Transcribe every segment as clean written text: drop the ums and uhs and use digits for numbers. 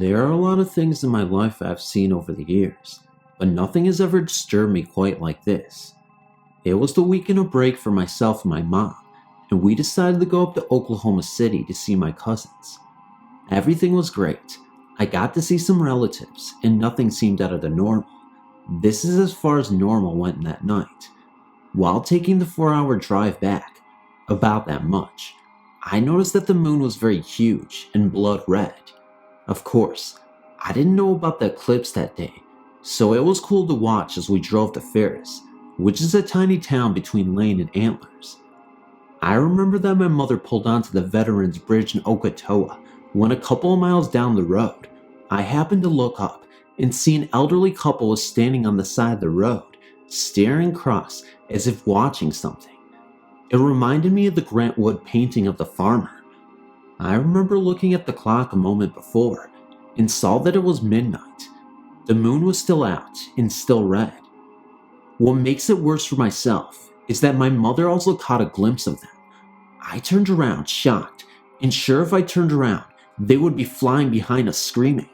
There are a lot of things in my life I've seen over the years, but nothing has ever disturbed me quite like this. It was the weekend of break for myself and my mom, and we decided to go up to Oklahoma City to see my cousins. Everything was great. I got to see some relatives, and nothing seemed out of the normal. This is as far as normal went that night. While taking the 4-hour drive back, about that much, I noticed that the moon was very huge and blood red. Of course, I didn't know about the eclipse that day, so it was cool to watch as we drove to Ferris, which is a tiny town between Lane and Antlers. I remember that my mother pulled onto the Veterans Bridge in Okatoa when a couple of miles down the road, I happened to look up and see an elderly couple was standing on the side of the road, staring across as if watching something. It reminded me of the Grant Wood painting of the farmer. I remember looking at the clock a moment before and saw that it was midnight. The moon was still out and still red. What makes it worse for myself is that my mother also caught a glimpse of them. I turned around shocked, and sure if I turned around, they would be flying behind us screaming.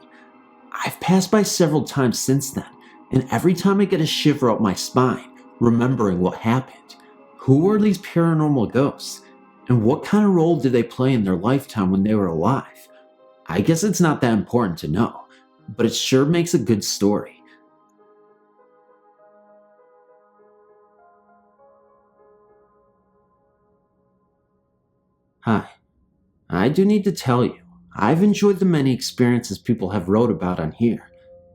I've passed by several times since then, and every time I get a shiver up my spine, remembering what happened. Who are these paranormal ghosts? And what kind of role did they play in their lifetime when they were alive? I guess it's not that important to know, but it sure makes a good story. Hi, I do need to tell you, I've enjoyed the many experiences people have wrote about on here.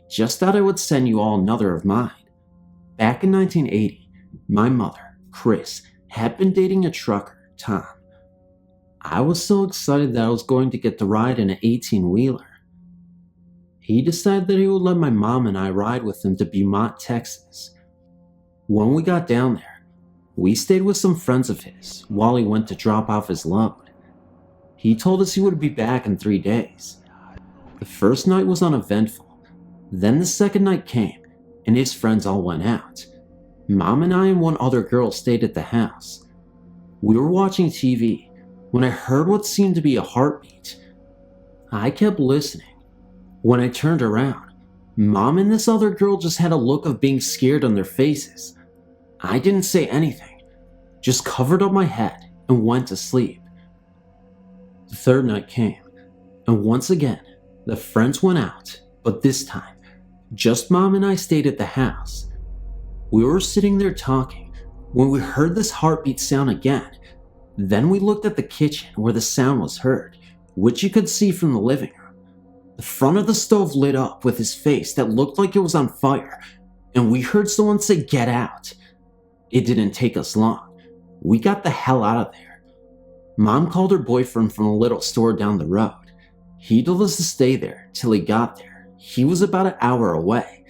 Just thought I would send you all another of mine. Back in 1980, my mother, Chris, had been dating a trucker, Tom. I was so excited that I was going to get to ride in an 18-wheeler. He decided that he would let my mom and I ride with him to Beaumont, Texas. When we got down there, we stayed with some friends of his while he went to drop off his load. He told us he would be back in 3 days. The first night was uneventful. Then the second night came, and his friends all went out. Mom and I and one other girl stayed at the house. We were watching TV when I heard what seemed to be a heartbeat. I kept listening. When I turned around, Mom and this other girl just had a look of being scared on their faces. I didn't say anything, just covered up my head and went to sleep. The third night came, and once again, the friends went out, but this time, just Mom and I stayed at the house. We were sitting there talking when we heard this heartbeat sound again. Then we looked at the kitchen where the sound was heard, which you could see from the living room. The front of the stove lit up with his face that looked like it was on fire, and we heard someone say, "Get out." It didn't take us long. We got the hell out of there. Mom called her boyfriend from a little store down the road. He told us to stay there till he got there. He was about an hour away.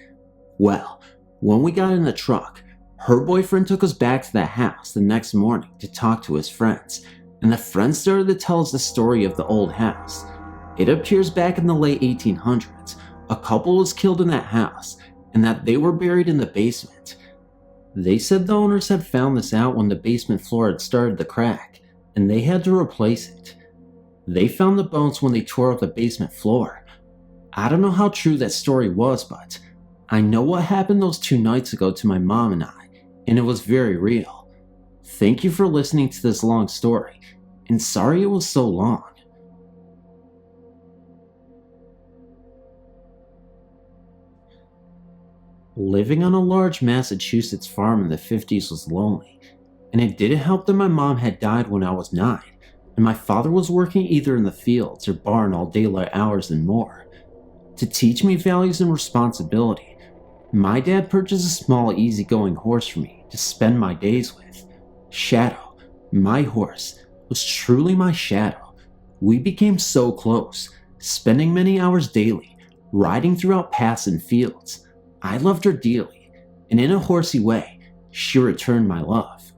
Well, when we got in the truck, her boyfriend took us back to the house the next morning to talk to his friends, and the friends started to tell us the story of the old house. It appears back in the late 1800s, a couple was killed in that house, and that they were buried in the basement. They said the owners had found this out when the basement floor had started to crack, and they had to replace it. They found the bones when they tore up the basement floor. I don't know how true that story was, but I know what happened those 2 nights ago to my mom and I, and it was very real. Thank you for listening to this long story, and sorry it was so long. Living on a large Massachusetts farm in the 50s was lonely, and it didn't help that my mom had died when I was 9, and my father was working either in the fields or barn all daylight hours and more. To teach me values and responsibility, my dad purchased a small easygoing horse for me to spend my days with. Shadow, my horse, was truly my shadow. We became so close, spending many hours daily, riding throughout paths and fields. I loved her dearly, and in a horsey way, she returned my love.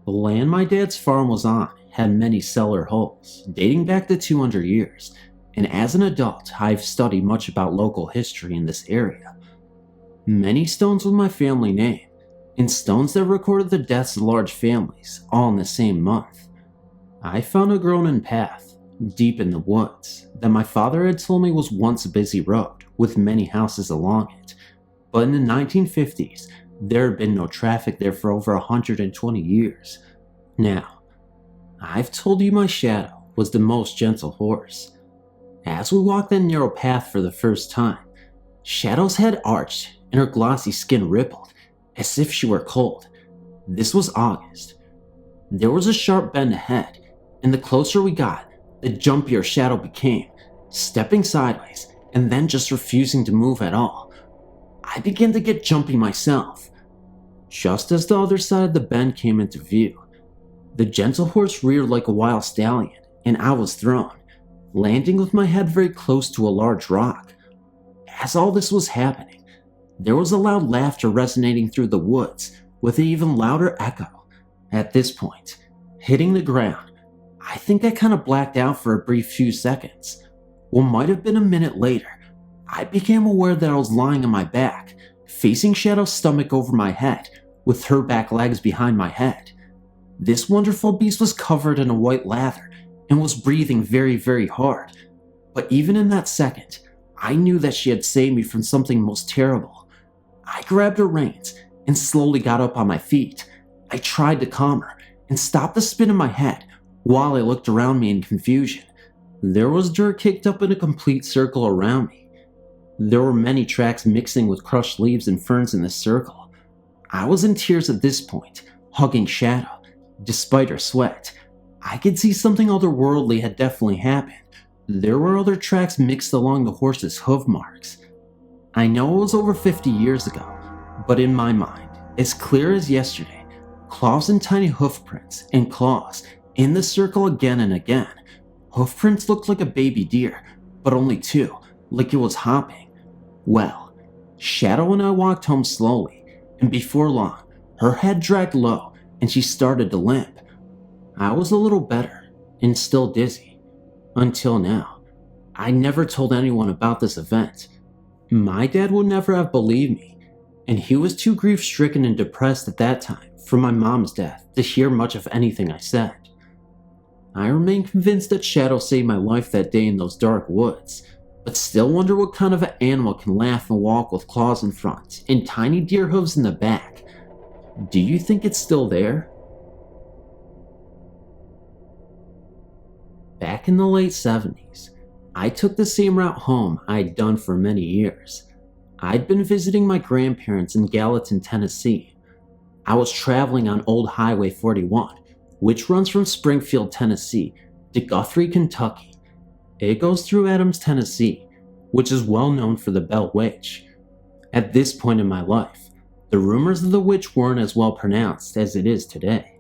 The land my dad's farm was on had many cellar holes, dating back to 200 years, and as an adult, I've studied much about local history in this area. Many stones with my family name, and stones that recorded the deaths of large families, all in the same month. I found a grown-in path, deep in the woods, that my father had told me was once a busy road with many houses along it. But in the 1950s, there had been no traffic there for over 120 years. Now, I've told you my shadow was the most gentle horse. As we walked that narrow path for the first time, Shadow's head arched and her glossy skin rippled, as if she were cold. This was August. There was a sharp bend ahead, and the closer we got, the jumpier Shadow became, stepping sideways and then just refusing to move at all. I began to get jumpy myself. Just as the other side of the bend came into view, the gentle horse reared like a wild stallion, and I was thrown, landing with my head very close to a large rock. As all this was happening, there was a loud laughter resonating through the woods, with an even louder echo. At this point, hitting the ground, I think I kind of blacked out for a brief few seconds. What might have been a minute later, I became aware that I was lying on my back, facing Shadow's stomach over my head, with her back legs behind my head. This wonderful beast was covered in a white lather and was breathing very, very hard. But even in that second, I knew that she had saved me from something most terrible. I grabbed her reins and slowly got up on my feet. I tried to calm her and stop the spin in my head while I looked around me in confusion. There was dirt kicked up in a complete circle around me. There were many tracks mixing with crushed leaves and ferns in this circle. I was in tears at this point, hugging Shadow. Despite her sweat, I could see something otherworldly had definitely happened. There were other tracks mixed along the horse's hoof marks. I know it was over 50 years ago, but in my mind, as clear as yesterday, claws and tiny hoof prints and claws in the circle again and again. Hoof prints looked like a baby deer, but only two, like it was hopping. Well, Shadow and I walked home slowly, and before long, her head dragged low and she started to limp. I was a little better, and still dizzy. Until now. I never told anyone about this event. My dad would never have believed me, and he was too grief-stricken and depressed at that time from my mom's death to hear much of anything I said. I remain convinced that Shadow saved my life that day in those dark woods, but still wonder what kind of an animal can laugh and walk with claws in front and tiny deer hooves in the back. Do you think it's still there? Back in the late 70s, I took the same route home I'd done for many years. I'd been visiting my grandparents in Gallatin, Tennessee. I was traveling on Old Highway 41, which runs from Springfield, Tennessee to Guthrie, Kentucky. It goes through Adams, Tennessee, which is well known for the Bell Witch. At this point in my life, the rumors of the witch weren't as well pronounced as it is today.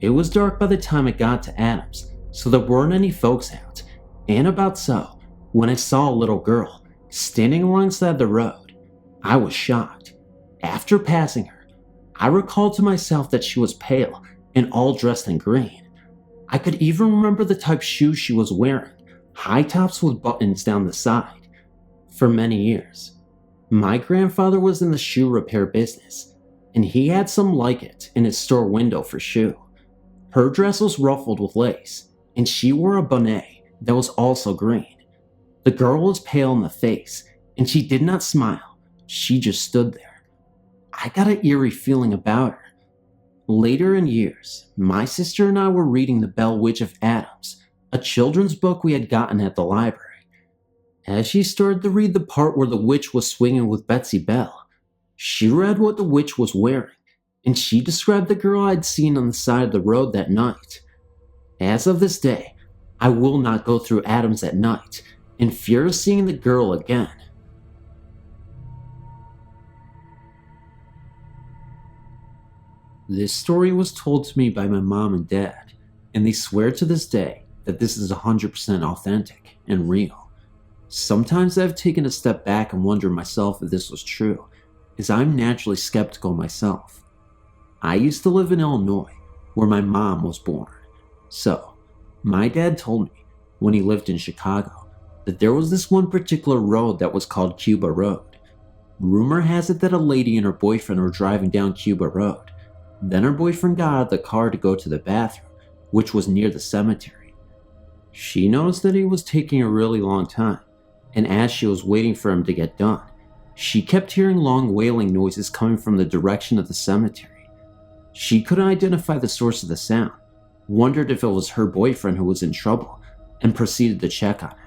It was dark by the time it got to Adams, so there weren't any folks out, and about so, when I saw a little girl standing alongside the road, I was shocked. After passing her, I recalled to myself that she was pale and all dressed in green. I could even remember the type of shoes she was wearing, high tops with buttons down the side. For many years, my grandfather was in the shoe repair business, and he had some like it in his store window for shoe. Her dress was ruffled with lace, and she wore a bonnet that was also green. The girl was pale in the face, and she did not smile. She just stood there. I got an eerie feeling about her. Later in years, my sister and I were reading The Bell Witch of Adams, a children's book we had gotten at the library. As she started to read the part where the witch was swinging with Betsy Bell, she read what the witch was wearing, and she described the girl I'd seen on the side of the road that night. As of this day, I will not go through Adams at night in fear of seeing the girl again. This story was told to me by my mom and dad, and they swear to this day that this is 100% authentic and real. Sometimes I've taken a step back and wondered myself if this was true, as I'm naturally skeptical myself. I used to live in Illinois, where my mom was born. So, my dad told me, when he lived in Chicago, that there was this one particular road that was called Cuba Road. Rumor has it that a lady and her boyfriend were driving down Cuba Road. Then her boyfriend got out of the car to go to the bathroom, which was near the cemetery. She noticed that he was taking a really long time, and as she was waiting for him to get done, she kept hearing long wailing noises coming from the direction of the cemetery. She couldn't identify the source of the sound, wondered if it was her boyfriend who was in trouble, and proceeded to check on him.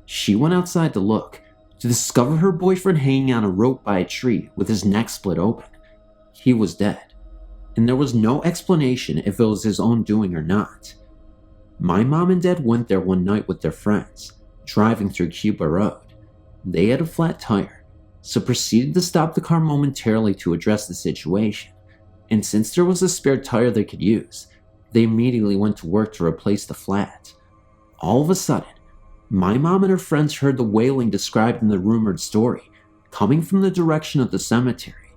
She went outside to look, to discover her boyfriend hanging on a rope by a tree with his neck split open. He was dead, and there was no explanation if it was his own doing or not. My mom and dad went there one night with their friends, driving through Cuba Road. They had a flat tire, so proceeded to stop the car momentarily to address the situation, and since there was a spare tire they could use, they immediately went to work to replace the flat. All of a sudden, my mom and her friends heard the wailing described in the rumored story, coming from the direction of the cemetery.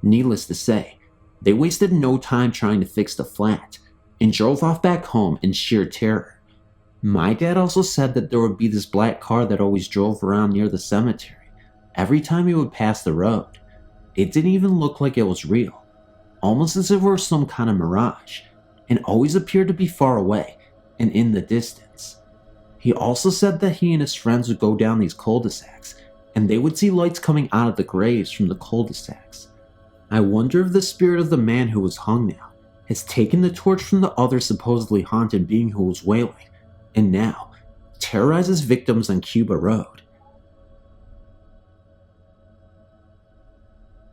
Needless to say, they wasted no time trying to fix the flat, and drove off back home in sheer terror. My dad also said that there would be this black car that always drove around near the cemetery every time he would pass the road. It didn't even look like it was real, almost as if it were some kind of mirage, and always appeared to be far away and in the distance. He also said that he and his friends would go down these cul-de-sacs, and they would see lights coming out of the graves from the cul-de-sacs. I wonder if the spirit of the man who was hung now has taken the torch from the other supposedly haunted being who was wailing, and now terrorizes victims on Cuba Road.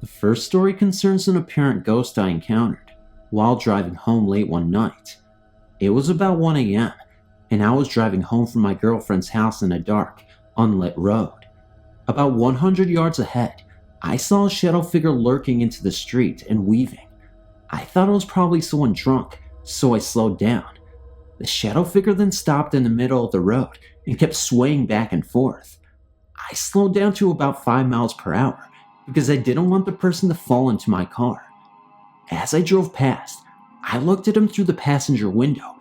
The first story concerns an apparent ghost I encountered while driving home late one night. It was about 1 a.m., and I was driving home from my girlfriend's house in a dark, unlit road. About 100 yards ahead, I saw a shadow figure lurking into the street and weaving. I thought it was probably someone drunk, so I slowed down. The shadow figure then stopped in the middle of the road and kept swaying back and forth. I slowed down to about 5 miles per hour because I didn't want the person to fall into my car. As I drove past, I looked at him through the passenger window,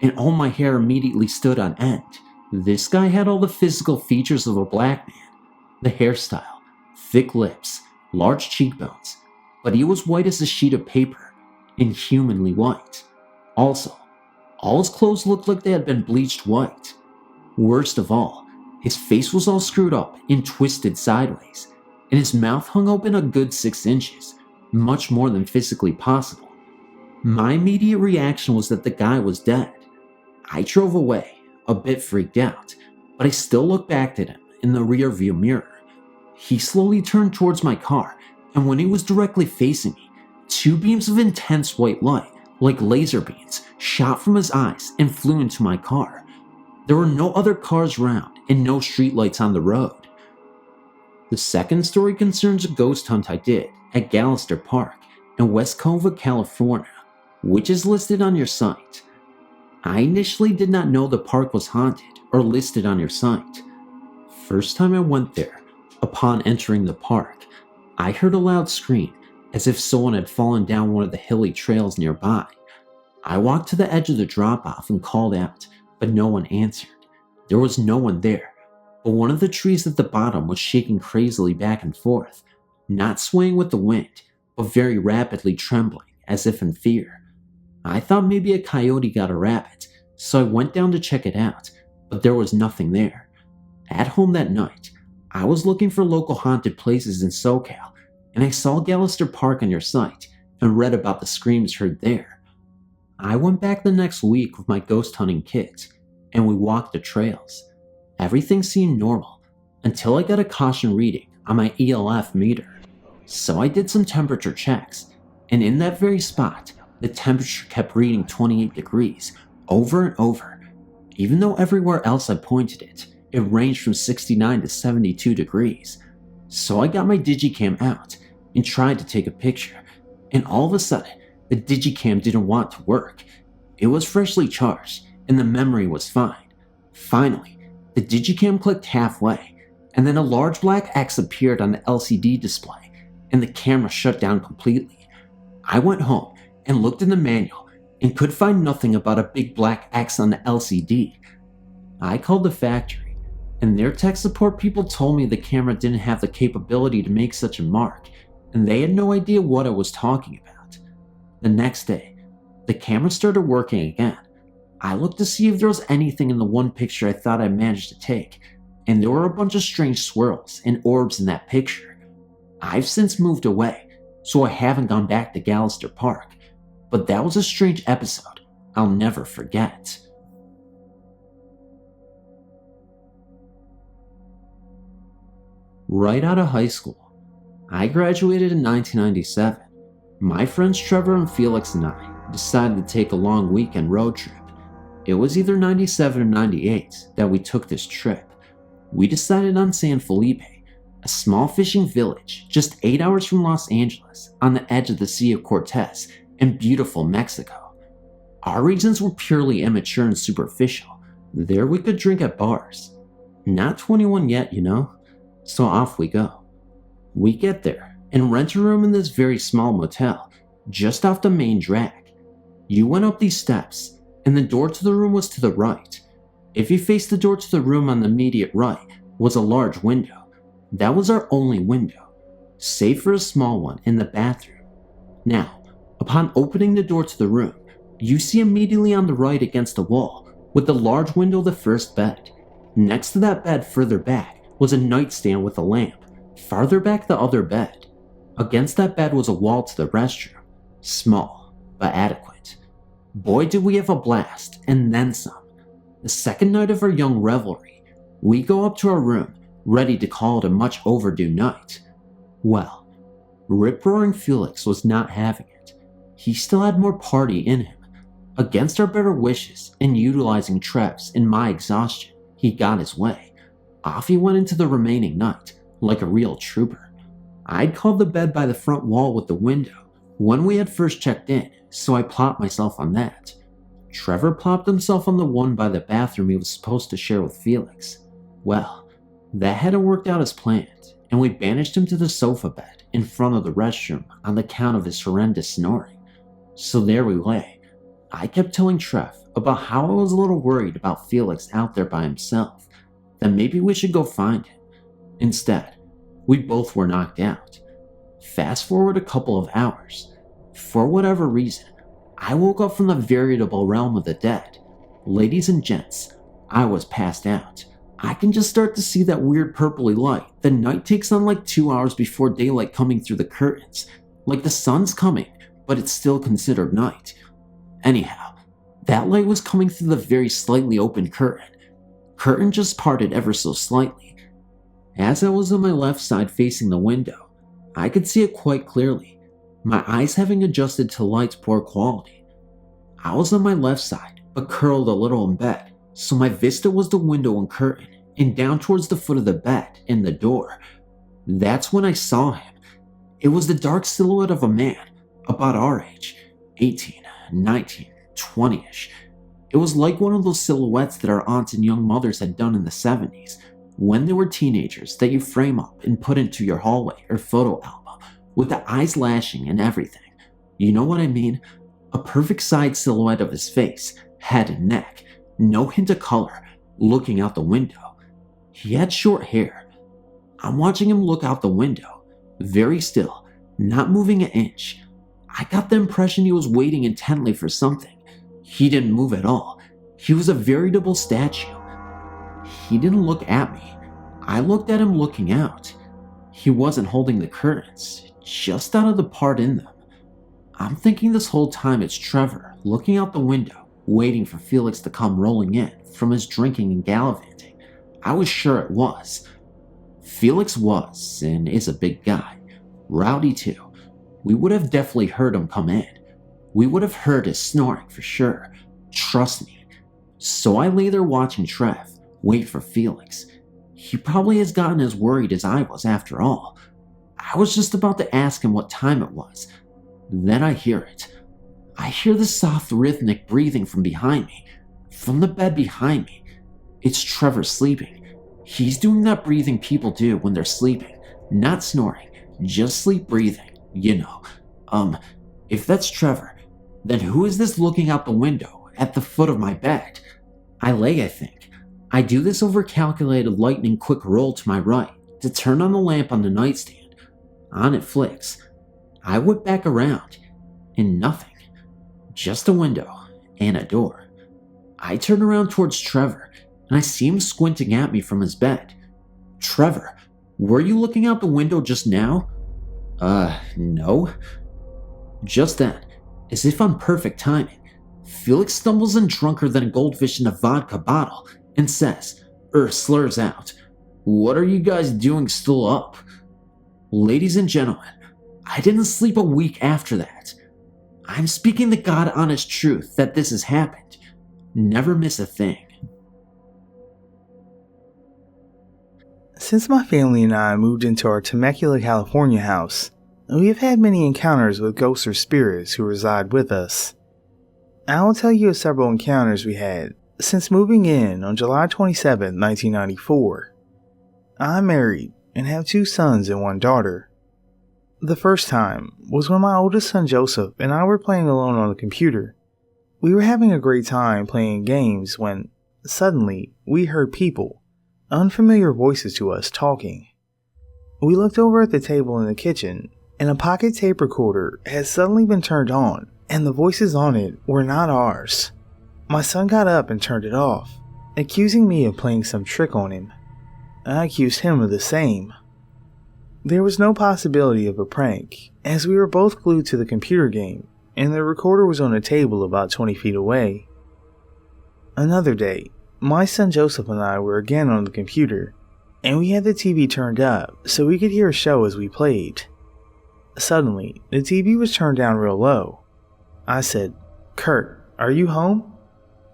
and all my hair immediately stood on end. This guy had all the physical features of a black man. The hairstyle, thick lips, large cheekbones, but he was white as a sheet of paper, inhumanly white. Also, all his clothes looked like they had been bleached white. Worst of all, his face was all screwed up and twisted sideways, and his mouth hung open a good 6 inches, much more than physically possible. My immediate reaction was that the guy was dead. I drove away, a bit freaked out, but I still looked back at him in the rearview mirror. He slowly turned towards my car, and when he was directly facing me, 2 beams of intense white light, like laser beams, shot from his eyes and flew into my car. There were no other cars around and no streetlights on the road. The second story concerns a ghost hunt I did at Gallister Park in West Cova, California, which is listed on your site. I initially did not know the park was haunted or listed on your site. First time I went there, upon entering the park, I heard a loud scream as if someone had fallen down one of the hilly trails nearby. I walked to the edge of the drop-off and called out, but no one answered. There was no one there, but one of the trees at the bottom was shaking crazily back and forth, not swaying with the wind, but very rapidly trembling, as if in fear. I thought maybe a coyote got a rabbit, so I went down to check it out, but there was nothing there. At home that night, I was looking for local haunted places in SoCal, and I saw Gallister Park on your site and read about the screams heard there. I went back the next week with my ghost hunting kit, and we walked the trails. Everything seemed normal, until I got a caution reading on my ELF meter. So I did some temperature checks, and in that very spot, the temperature kept reading 28 degrees over and over, even though everywhere else I pointed it, it ranged from 69 to 72 degrees. So I got my digicam out and tried to take a picture, and all of a sudden, the digicam didn't want to work. It was freshly charged, and the memory was fine. Finally, the digicam clicked halfway, and then a large black X appeared on the LCD display, and the camera shut down completely. I went home and looked in the manual and could find nothing about a big black X on the LCD. I called the factory, and their tech support people told me the camera didn't have the capability to make such a mark, and they had no idea what I was talking about. The next day, the camera started working again, I looked to see if there was anything in the one picture I thought I managed to take, and there were a bunch of strange swirls and orbs in that picture. I've since moved away, so I haven't gone back to Gallister Park, but that was a strange episode I'll never forget. Right out of high school, I graduated in 1997. My friends Trevor and Felix and I decided to take a long weekend road trip. It was either 97 or 98 that we took this trip. We decided on San Felipe, a small fishing village just 8 hours from Los Angeles on the edge of the Sea of Cortez in beautiful Mexico. Our reasons were purely immature and superficial. There we could drink at bars. Not 21 yet, you know? So off we go. We get there and rent a room in this very small motel, just off the main drag. You went up these steps, and the door to the room was to the right. If you faced the door to the room on the immediate right was a large window. That was our only window, save for a small one in the bathroom. Now, upon opening the door to the room, you see immediately on the right against the wall, with the large window, the first bed. Next to that bed further back was a nightstand with a lamp. Farther back the other bed. Against that bed was a wall to the restroom. Small, but adequate. Boy did we have a blast, and then some. The second night of our young revelry, we go up to our room, ready to call it a much overdue night. Well, rip-roaring Felix was not having it. He still had more party in him. Against our better wishes, and utilizing Trev's and my exhaustion, he got his way. Off he went into the remaining night, like a real trooper. I'd called the bed by the front wall with the window when we had first checked in, so I plopped myself on that. Trevor plopped himself on the one by the bathroom he was supposed to share with Felix. Well, that hadn't worked out as planned, and we banished him to the sofa bed in front of the restroom on the count of his horrendous snoring. So there we lay. I kept telling Trev about how I was a little worried about Felix out there by himself, that maybe we should go find him. Instead, we both were knocked out. Fast forward a couple of hours. For whatever reason, I woke up from the veritable realm of the dead. Ladies and gents, I was passed out. I can just start to see that weird purpley light the night takes on like 2 hours before daylight coming through the curtains. Like the sun's coming, but it's still considered night. Anyhow, that light was coming through the very slightly open curtain. Curtain just parted ever so slightly. As I was on my left side facing the window, I could see it quite clearly, my eyes having adjusted to light's poor quality. I was on my left side, but curled a little in bed, so my vista was the window and curtain, and down towards the foot of the bed and the door. That's when I saw him. It was the dark silhouette of a man, about our age, 18, 19, 20-ish. It was like one of those silhouettes that our aunts and young mothers had done in the 70s, when they were teenagers, that you frame up and put into your hallway or photo album, with the eyes lashing and everything. You know what I mean? A perfect side silhouette of his face, head and neck, no hint of color, looking out the window. He had short hair. I'm watching him look out the window, very still, not moving an inch. I got the impression he was waiting intently for something. He didn't move at all. He was a veritable statue. He didn't look at me. I looked at him looking out. He wasn't holding the curtains, just out of the part in them. I'm thinking this whole time it's Trevor looking out the window, waiting for Felix to come rolling in from his drinking and gallivanting. I was sure it was. Felix was and is a big guy. Rowdy too. We would have definitely heard him come in. We would have heard his snoring for sure. Trust me. So I lay there watching Trev wait for Felix. He probably has gotten as worried as I was after all. I was just about to ask him what time it was. Then I hear it. I hear the soft rhythmic breathing from behind me. From the bed behind me. It's Trevor sleeping. He's doing that breathing people do when they're sleeping. Not snoring. Just sleep breathing. You know. If that's Trevor, then who is this looking out the window at the foot of my bed? I lay, I think. I do this over-calculated lightning quick roll to my right to turn on the lamp on the nightstand. On it flicks. I whip back around, and nothing. Just a window and a door. I turn around towards Trevor, and I see him squinting at me from his bed. Trevor, were you looking out the window just now? No. Just then, as if on perfect timing, Felix stumbles in drunker than a goldfish in a vodka bottle and says, slurs out, "What are you guys doing still up?" Ladies and gentlemen, I didn't sleep a week after that. I'm speaking the God-honest truth that this has happened. Never miss a thing. Since my family and I moved into our Temecula, California house, we have had many encounters with ghosts or spirits who reside with us. I will tell you of several encounters we had since moving in on July 27, 1994. I'm married and have 2 sons and 1 daughter. The first time was when my oldest son Joseph and I were playing alone on the computer. We were having a great time playing games when, suddenly, we heard people, unfamiliar voices to us, talking. We looked over at the table in the kitchen, and a pocket tape recorder had suddenly been turned on, and the voices on it were not ours. My son got up and turned it off, accusing me of playing some trick on him. I accused him of the same. There was no possibility of a prank, as we were both glued to the computer game, and the recorder was on a table about 20 feet away. Another day, my son Joseph and I were again on the computer, and we had the TV turned up so we could hear a show as we played. Suddenly, the TV was turned down real low. I said, "Kurt, are you home?"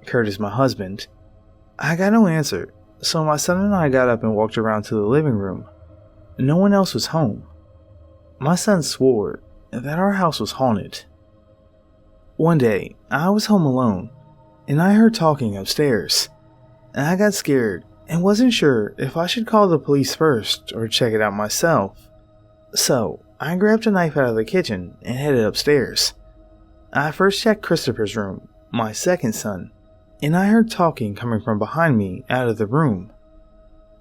Kurt is my husband. I got no answer, so my son and I got up and walked around to the living room. No one else was home. My son swore that our house was haunted. One day, I was home alone, and I heard talking upstairs. I got scared and wasn't sure if I should call the police first or check it out myself. So, I grabbed a knife out of the kitchen and headed upstairs. I first checked Christopher's room, my second son, and I heard talking coming from behind me out of the room.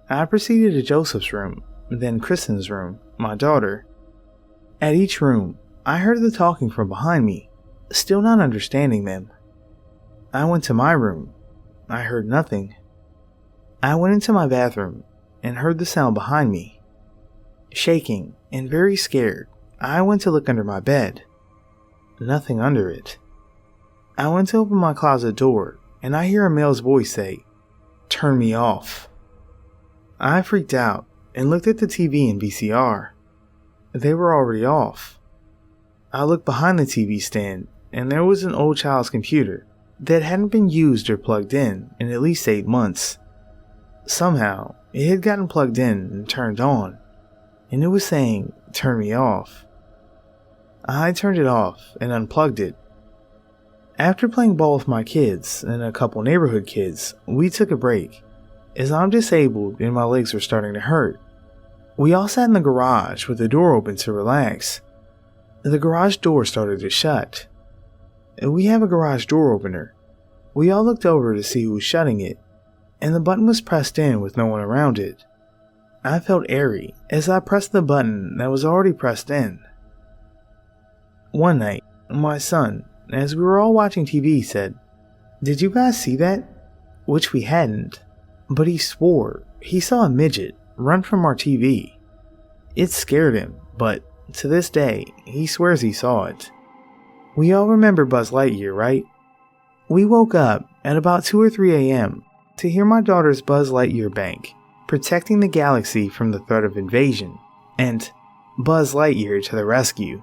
I proceeded to Joseph's room, then Kristen's room, my daughter. At each room, I heard the talking from behind me, still not understanding them. I went to my room. I heard nothing. I went into my bathroom and heard the sound behind me. Shaking and very scared, I went to look under my bed. Nothing under it. I went to open my closet door and I hear a male's voice say, "Turn me off." I freaked out and looked at the TV and VCR. They were already off. I looked behind the TV stand and there was an old child's computer that hadn't been used or plugged in at least 8 months. Somehow, it had gotten plugged in and turned on, and it was saying, "Turn me off." I turned it off and unplugged it. After playing ball with my kids and a couple neighborhood kids, we took a break, as I'm disabled and my legs were starting to hurt. We all sat in the garage with the door open to relax. The garage door started to shut. We have a garage door opener. We all looked over to see who was shutting it, and the button was pressed in with no one around it. I felt airy as I pressed the button that was already pressed in. One night, my son, as we were all watching TV, said, "Did you guys see that?" Which we hadn't, but he swore he saw a midget run from our TV. It scared him, but to this day, he swears he saw it. We all remember Buzz Lightyear, right? We woke up at about 2 or 3 a.m. to hear my daughter's Buzz Lightyear bank, protecting the galaxy from the threat of invasion, and Buzz Lightyear to the rescue.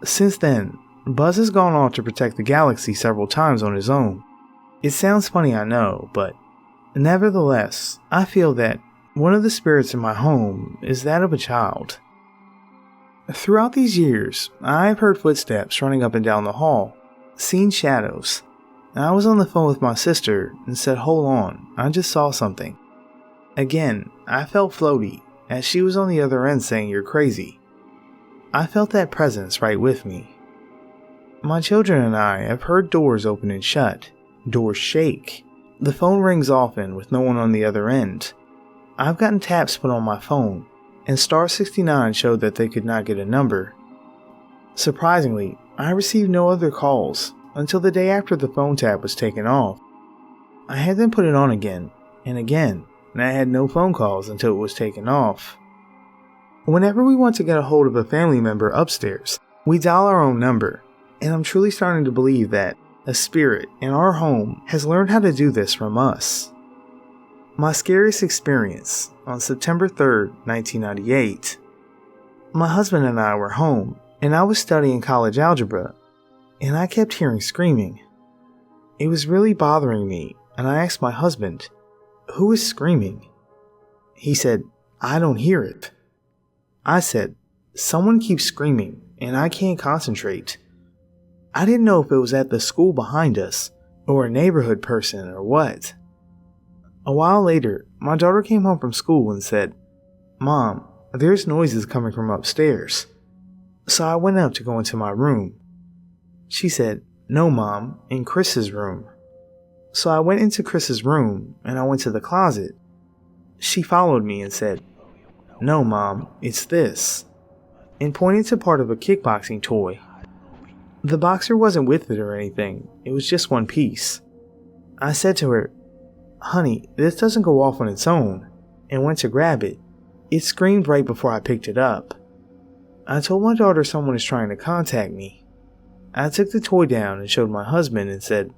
Since then, Buzz has gone on to protect the galaxy several times on his own. It sounds funny, I know, but nevertheless, I feel that one of the spirits in my home is that of a child. Throughout these years, I have heard footsteps running up and down the hall, seen shadows. I was on the phone with my sister and said, "Hold on, I just saw something." Again, I felt floaty, as she was on the other end saying, "You're crazy." I felt that presence right with me. My children and I have heard doors open and shut, doors shake. The phone rings often with no one on the other end. I've gotten taps put on my phone, and star 69 showed that they could not get a number. Surprisingly, I received no other calls until the day after the phone tap was taken off. I had them put it on again, and I had no phone calls until it was taken off. Whenever we want to get a hold of a family member upstairs, we dial our own number, and I'm truly starting to believe that a spirit in our home has learned how to do this from us. My scariest experience on September 3rd, 1998. My husband and I were home, and I was studying college algebra, and I kept hearing screaming. It was really bothering me, and I asked my husband, "Who is screaming?" He said, "I don't hear it." I said, "Someone keeps screaming, and I can't concentrate." I didn't know if it was at the school behind us, or a neighborhood person, or what. A while later, my daughter came home from school and said, "Mom, there's noises coming from upstairs." So I went up to go into my room. She said, "No, Mom, in Chris's room." So I went into Chris's room and I went to the closet. She followed me and said, "No, Mom, it's this," and pointed to part of a kickboxing toy. The boxer wasn't with it or anything, it was just one piece. I said to her, "Honey, this doesn't go off on its own," and went to grab it. It screamed right before I picked it up. I told my daughter someone is trying to contact me. I took the toy down and showed my husband and said,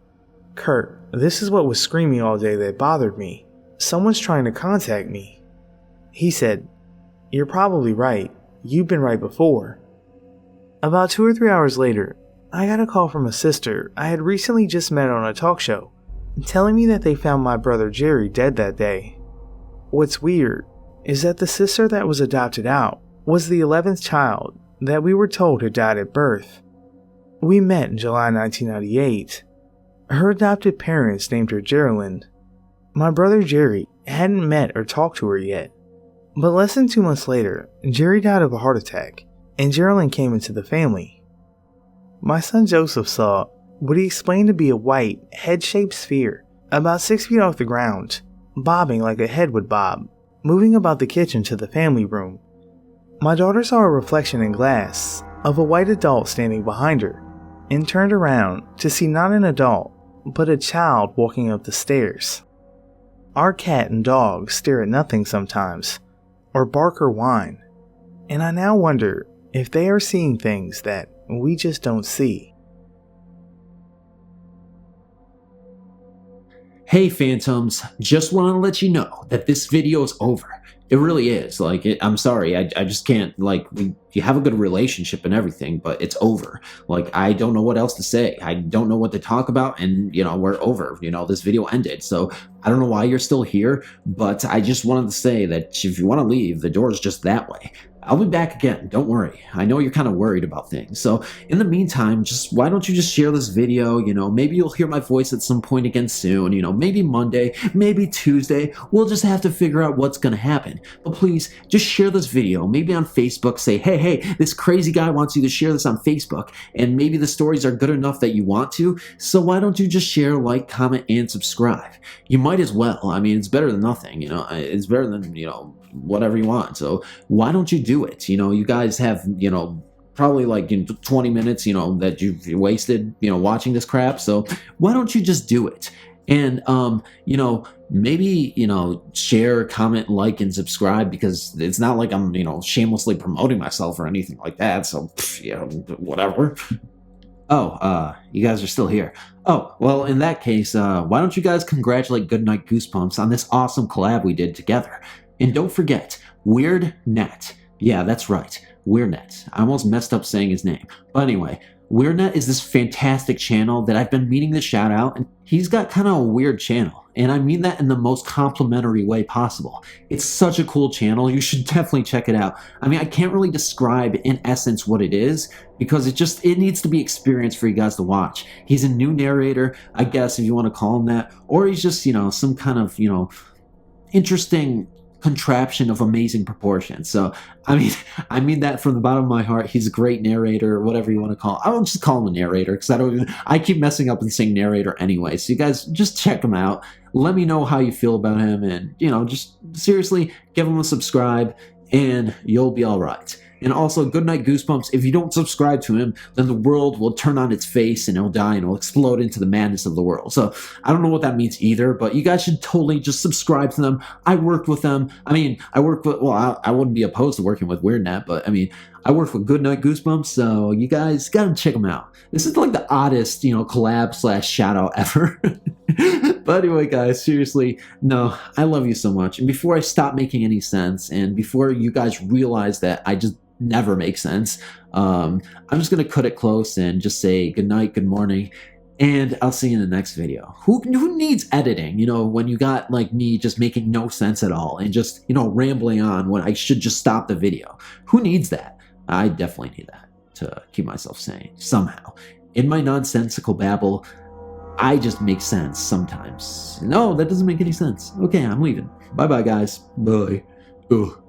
"Kurt, this is what was screaming all day that bothered me. Someone's trying to contact me." He said, "You're probably right. You've been right before." About 2 or 3 hours later, I got a call from a sister I had recently just met on a talk show, telling me that they found my brother Jerry dead that day. What's weird is that the sister that was adopted out was the 11th child that we were told had died at birth. We met in July 1998. Her adopted parents named her Geraldine. My brother Jerry hadn't met or talked to her yet, but less than 2 months later, Jerry died of a heart attack, and Geraldine came into the family. My son Joseph saw what he explained to be a white, head-shaped sphere, about 6 feet off the ground, bobbing like a head would bob, moving about the kitchen to the family room. My daughter saw a reflection in glass of a white adult standing behind her, and turned around to see not an adult, but a child walking up the stairs. Our cat and dog stare at nothing sometimes, or bark or whine, and I now wonder if they are seeing things that we just don't see. Hey Phantoms, just want to let you know that this video is over. It really is. I'm sorry, I just can't, you have a good relationship and everything, but it's over. I don't know what else to say. I don't know what to talk about, and, we're over. This video ended, so I don't know why you're still here, but I just wanted to say that if you want to leave, the door is just that way. I'll be back again, don't worry. I know you're kind of worried about things. So in the meantime, why don't you just share this video? Maybe you'll hear my voice at some point again soon. Maybe Monday, maybe Tuesday. We'll just have to figure out what's going to happen. But please, just share this video. Maybe on Facebook, say, hey, this crazy guy wants you to share this on Facebook. And maybe the stories are good enough that you want to. So why don't you just share, like, comment, and subscribe? You might as well. I mean, it's better than nothing. It's better than, whatever you want. So why don't you do it? You guys have, probably 20 minutes, that you've wasted, watching this crap. So why don't you just do it? And, maybe, share, comment, like, and subscribe, because it's not like I'm, shamelessly promoting myself or anything like that. So, whatever. Oh, you guys are still here. Oh, well, in that case, why don't you guys congratulate Goodnight Goosebumps on this awesome collab we did together? And don't forget, WeirdNet. Yeah, that's right, WeirdNet. I almost messed up saying his name. But anyway, WeirdNet is this fantastic channel that I've been meaning to shout out, and he's got kind of a weird channel. And I mean that in the most complimentary way possible. It's such a cool channel, you should definitely check it out. I mean, I can't really describe in essence what it is, because it needs to be experienced for you guys to watch. He's a new narrator, I guess, if you want to call him that, or he's just, some kind of, interesting contraption of amazing proportions. So I mean that from the bottom of my heart. He's a great narrator, or whatever you want to call him. I don't just call him a narrator, because I keep messing up and saying narrator anyway. So you guys just check him out, let me know how you feel about him, and just seriously give him a subscribe and you'll be all right. And also, Goodnight Goosebumps, if you don't subscribe to him, then the world will turn on its face and it'll die and it'll explode into the madness of the world. So I don't know what that means either, but you guys should totally just subscribe to them. I worked with them. I mean, I worked with, well, I wouldn't be opposed to working with WeirdNet, but I mean, I worked with Goodnight Goosebumps, so you guys gotta check them out. This is like the oddest, collab / shout out ever. But anyway, guys, seriously, no, I love you so much. And before I stop making any sense, and before you guys realize that I just never make sense, I'm just gonna cut it close and just say good night, good morning, and I'll see you in the next video. Who needs editing, when you got like me just making no sense at all and just, rambling on when I should just stop the video? Who needs that? I definitely need that to keep myself sane somehow. In my nonsensical babble, I just make sense sometimes. No, that doesn't make any sense. Okay, I'm leaving. Bye-bye, guys. Bye. Ugh.